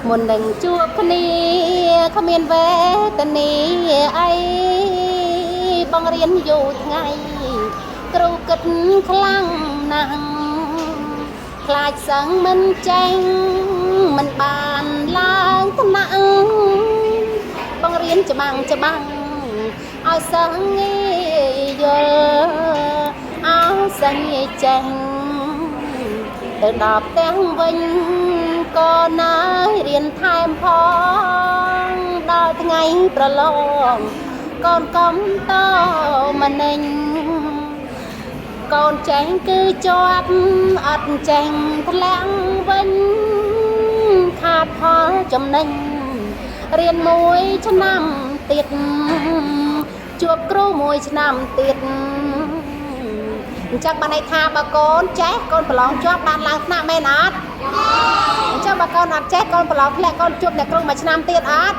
មុននឹងជួបគ្នាគ្មានវេទនាអីបងរៀនយូរថ្ងៃគ្រូគិតខ្លាំងណាស់ខ្លាចសឹងមិនចេញមិនបានឡើងថ្នាក់បងរៀនច្បាំងឲ្យសឹងងាយយល់ឲ្យសឹងងាយចេះទៅដល់ផ្ទះវិញក៏ណាយរៀនថែមផងដល់ថ្ងៃប្រឡងកូនកំតម្នេញកូនចេះគឺជាប់អត់ចេះធ្លាក់វិញខាតផលចំណេញរៀនមួយឆ្នាំទៀតជួបគ្រូមួយឆ្នាំទៀតអញ្ចឹងបានន័យថាបើកូនចេះកូនប្រឡងជាប់បានឡើងថ្នាក់មែនអត់អញ្ចឹងបើកូនអត់ចេះកូនប្រឡងធ្លាក់កូនជួបអ្នកគ្រូមួយឆ្នាំទៀតអត់